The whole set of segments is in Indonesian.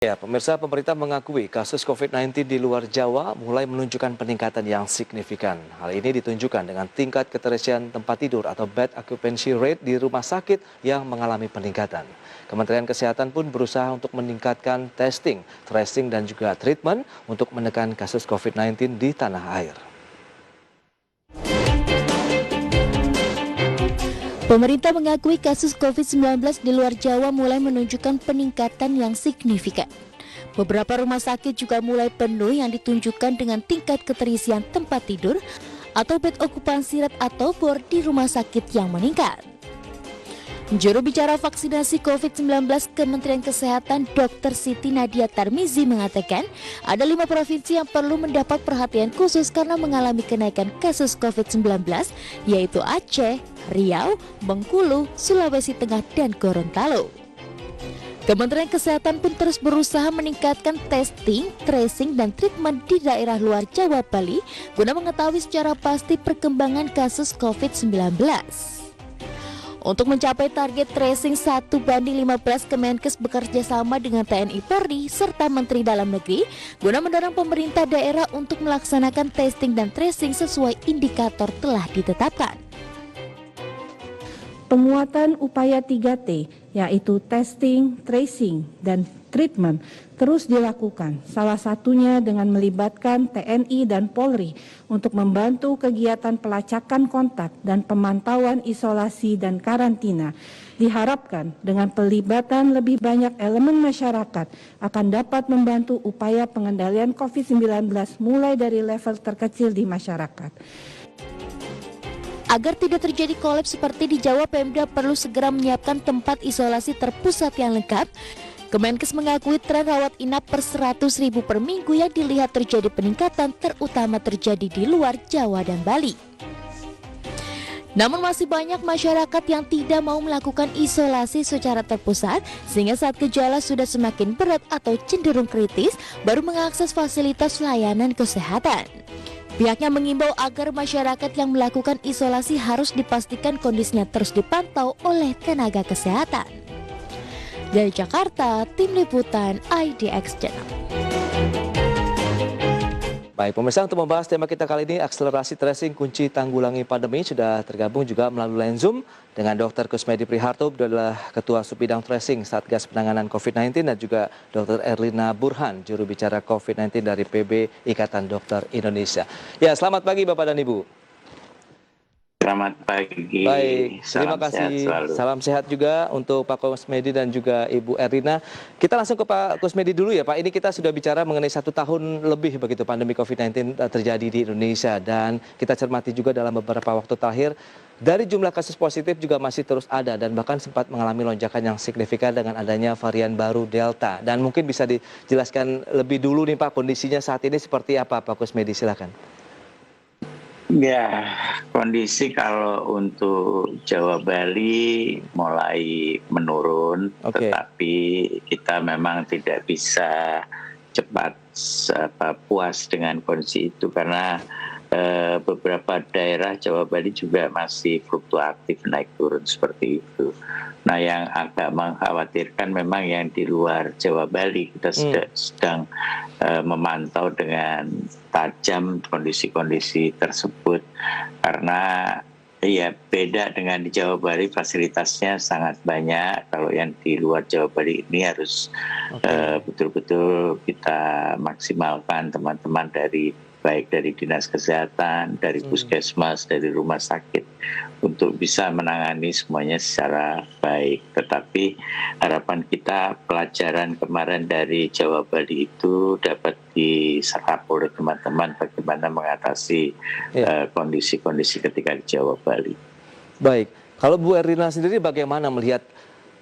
Ya, pemirsa, pemerintah mengakui kasus COVID-19 di luar Jawa mulai menunjukkan peningkatan yang signifikan. Hal ini ditunjukkan dengan tingkat keterisian tempat tidur atau bed occupancy rate di rumah sakit yang mengalami peningkatan. Kementerian Kesehatan pun berusaha untuk meningkatkan testing, tracing, dan juga treatment untuk menekan kasus COVID-19 di tanah air. Pemerintah mengakui kasus COVID-19 di luar Jawa mulai menunjukkan peningkatan yang signifikan. Beberapa rumah sakit juga mulai penuh yang ditunjukkan dengan tingkat keterisian tempat tidur atau bed occupancy rate atau BOR di rumah sakit yang meningkat. Juru bicara vaksinasi COVID-19 Kementerian Kesehatan Dr. Siti Nadia Tarmizi mengatakan ada 5 provinsi yang perlu mendapat perhatian khusus karena mengalami kenaikan kasus COVID-19 yaitu Aceh, Riau, Bengkulu, Sulawesi Tengah, dan Gorontalo. Kementerian Kesehatan pun terus berusaha meningkatkan testing, tracing, dan treatment di daerah luar Jawa Bali guna mengetahui secara pasti perkembangan kasus COVID-19. Untuk mencapai target tracing 1:15, Kemenkes bekerja sama dengan TNI Polri serta Menteri Dalam Negeri guna mendorong pemerintah daerah untuk melaksanakan testing dan tracing sesuai indikator telah ditetapkan. Penguatan upaya 3T, yaitu testing, tracing, dan treatment, terus dilakukan, salah satunya dengan melibatkan TNI dan Polri untuk membantu kegiatan pelacakan kontak dan pemantauan isolasi dan karantina. Diharapkan dengan pelibatan lebih banyak elemen masyarakat akan dapat membantu upaya pengendalian COVID-19 mulai dari level terkecil di masyarakat. Agar tidak terjadi kolaps seperti di Jawa, Pemda perlu segera menyiapkan tempat isolasi terpusat yang lengkap. Kemenkes mengakui tren rawat inap per 100.000 per minggu yang dilihat terjadi peningkatan terutama terjadi di luar Jawa dan Bali. Namun masih banyak masyarakat yang tidak mau melakukan isolasi secara terpusat sehingga saat gejala sudah semakin berat atau cenderung kritis baru mengakses fasilitas layanan kesehatan. Pihaknya mengimbau agar masyarakat yang melakukan isolasi harus dipastikan kondisinya terus dipantau oleh tenaga kesehatan. Dari Jakarta, Tim Liputan IDX Channel. Baik, pemirsa, untuk membahas tema kita kali ini, akselerasi tracing kunci tanggulangi pandemi, sudah tergabung juga melalui line Zoom dengan Dr. Kusmedi Priharto, adalah Ketua Subbidang Tracing Satgas Penanganan COVID-19, dan juga Dr. Erlina Burhan, juru bicara COVID-19 dari PB Ikatan Dokter Indonesia. Ya, selamat pagi Bapak dan Ibu. Selamat pagi. Baik, terima kasih. Salam sehat juga untuk Pak Kusmedi dan juga Ibu Erlina. Kita langsung ke Pak Kusmedi dulu ya Pak. Ini kita sudah bicara mengenai 1 tahun lebih begitu pandemi COVID-19 terjadi di Indonesia. Dan kita cermati juga dalam beberapa waktu terakhir, dari jumlah kasus positif juga masih terus ada dan bahkan sempat mengalami lonjakan yang signifikan dengan adanya varian baru Delta. Dan mungkin bisa dijelaskan lebih dulu nih Pak, kondisinya saat ini seperti apa Pak Kusmedi, silakan. Ya, kondisi kalau untuk Jawa Bali mulai menurun, tetapi kita memang tidak bisa cepat puas dengan kondisi itu karena beberapa daerah Jawa Bali juga masih fluktuatif naik turun seperti itu. Nah, yang agak mengkhawatirkan memang yang di luar Jawa Bali, kita sedang memantau dengan tajam kondisi-kondisi tersebut karena ya beda dengan di Jawa Bali, fasilitasnya sangat banyak. Kalau yang di luar Jawa Bali ini harus betul-betul kita maksimalkan teman-teman baik dari Dinas Kesehatan, dari Puskesmas, dari rumah sakit untuk bisa menangani semuanya secara baik. Tetapi harapan kita pelajaran kemarin dari Jawa Bali itu dapat diserap oleh teman-teman bagaimana mengatasi kondisi-kondisi ketika di Jawa Bali. Baik, kalau Bu Erlina sendiri bagaimana melihat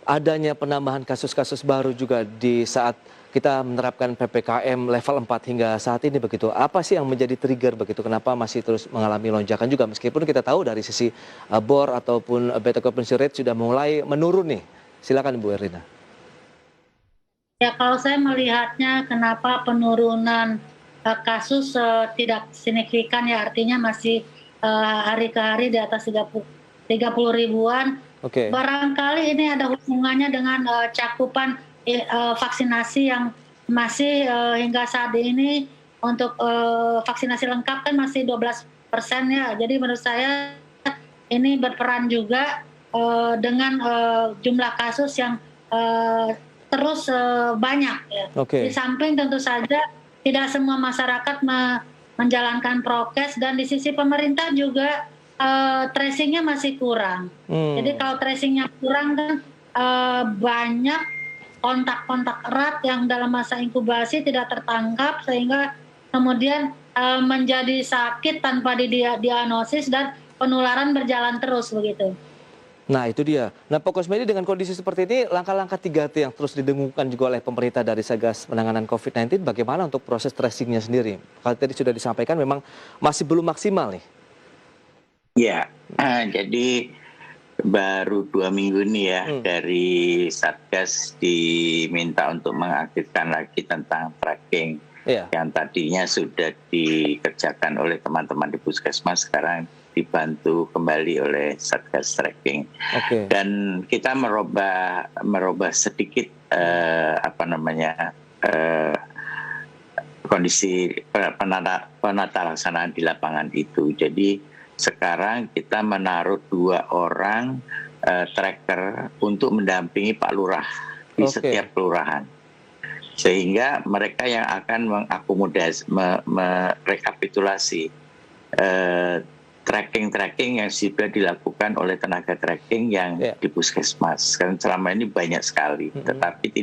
adanya penambahan kasus-kasus baru juga di saat kita menerapkan PPKM level 4 hingga saat ini begitu? Apa sih yang menjadi trigger begitu? Kenapa masih terus mengalami lonjakan juga? Meskipun kita tahu dari sisi BOR ataupun bed occupancy rate sudah mulai menurun nih. Silakan Bu Erlina. Ya, kalau saya melihatnya kenapa penurunan kasus tidak signifikan ya, artinya masih hari ke hari di atas 30 ribuan. Barangkali ini ada hubungannya dengan cakupan vaksinasi yang masih hingga saat ini untuk vaksinasi lengkap kan masih 12% ya. Jadi menurut saya ini berperan juga dengan jumlah kasus yang terus banyak ya. Di samping tentu saja tidak semua masyarakat menjalankan prokes, dan di sisi pemerintah juga tracingnya masih kurang. Jadi kalau tracingnya kurang kan banyak kontak-kontak erat yang dalam masa inkubasi tidak tertangkap, sehingga kemudian menjadi sakit tanpa didiagnosis dan penularan berjalan terus begitu. Nah itu dia. Nah Pak Kusmedi, dengan kondisi seperti ini, langkah-langkah 3T yang terus didengungkan juga oleh pemerintah dari Satgas Penanganan COVID-19, bagaimana untuk proses tracingnya sendiri? Kalau tadi sudah disampaikan memang masih belum maksimal nih. Ya, jadi baru 2 minggu nih ya dari Satgas diminta untuk mengaktifkan lagi tentang tracking. Yang tadinya sudah dikerjakan oleh teman-teman di Puskesmas, sekarang dibantu kembali oleh Satgas Tracking. Dan kita merubah sedikit kondisi penata laksanaan di lapangan itu. Jadi sekarang kita menaruh 2 orang tracker untuk mendampingi Pak Lurah di setiap kelurahan, sehingga mereka yang akan mengakomodasi, merekapitulasi tracking yang sudah dilakukan oleh tenaga tracking yang di Puskesmas. Karena selama ini banyak sekali, tetapi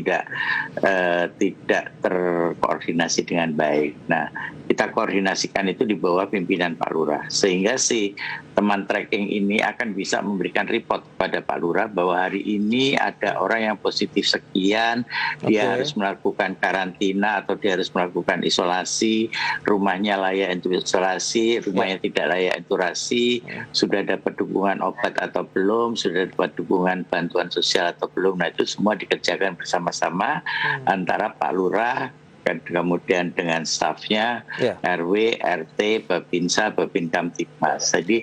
tidak terkoordinasi dengan baik. Nah, kita koordinasikan itu di bawah pimpinan Pak Lurah, sehingga si teman tracking ini akan bisa memberikan report kepada Pak Lurah bahwa hari ini ada orang yang positif sekian, dia harus melakukan karantina atau dia harus melakukan isolasi, rumahnya layak untuk isolasi, rumahnya tidak layak isolasi, sudah dapat dukungan obat atau belum, sudah dapat dukungan bantuan sosial atau belum. Nah itu semua dikerjakan bersama-sama antara Pak Lurah, kemudian dengan stafnya, RW, RT, Babinsa, Babin Kamtipmas. Jadi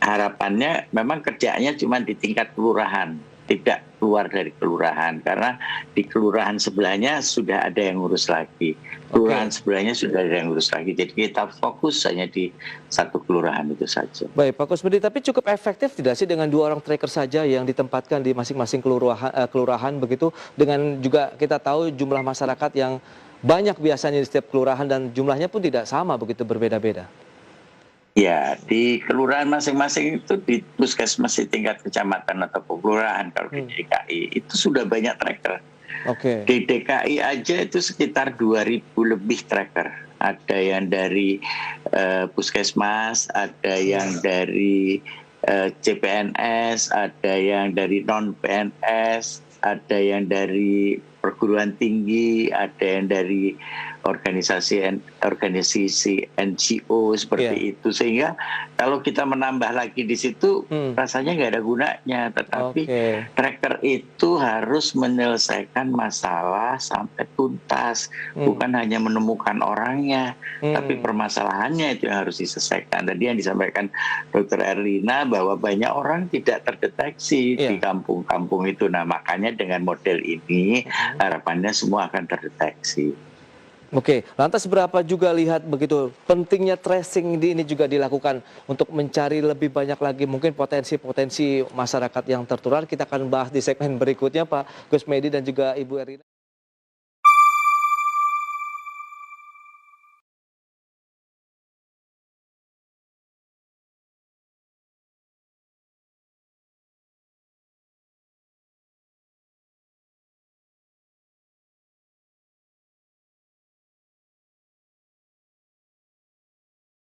harapannya memang kerjanya cuma di tingkat kelurahan, tidak keluar dari kelurahan, karena di kelurahan sebelahnya sudah ada yang ngurus lagi. Kelurahan sebelahnya sudah ada yang ngurus lagi. Jadi kita fokus hanya di satu kelurahan itu saja. Baik Pak Kusmedi, tapi cukup efektif tidak sih dengan 2 orang tracker saja yang ditempatkan di masing-masing kelurahan begitu, dengan juga kita tahu jumlah masyarakat yang banyak biasanya di setiap kelurahan dan jumlahnya pun tidak sama, begitu berbeda-beda. Ya, di kelurahan masing-masing itu di Puskesmas di tingkat kecamatan atau kelurahan kalau di DKI itu sudah banyak tracker. Di DKI aja itu sekitar 2.000 lebih tracker. Ada yang dari Puskesmas, ada yang dari CPNS, ada yang dari non-PNS, ada yang dari perguruan tinggi, ada yang dari organisasi NGO seperti itu, sehingga kalau kita menambah lagi di situ rasanya nggak ada gunanya. Tetapi tracker itu harus menyelesaikan masalah sampai tuntas, bukan hanya menemukan orangnya, tapi permasalahannya itu yang harus diselesaikan. Tadi yang disampaikan Dr. Erlina bahwa banyak orang tidak terdeteksi di kampung-kampung itu. Nah makanya dengan model ini harapannya semua akan terdeteksi. Lantas berapa juga lihat begitu pentingnya tracing ini juga dilakukan untuk mencari lebih banyak lagi mungkin potensi-potensi masyarakat yang tertular. Kita akan bahas di segmen berikutnya Pak Kusmedi dan juga Ibu Erlina.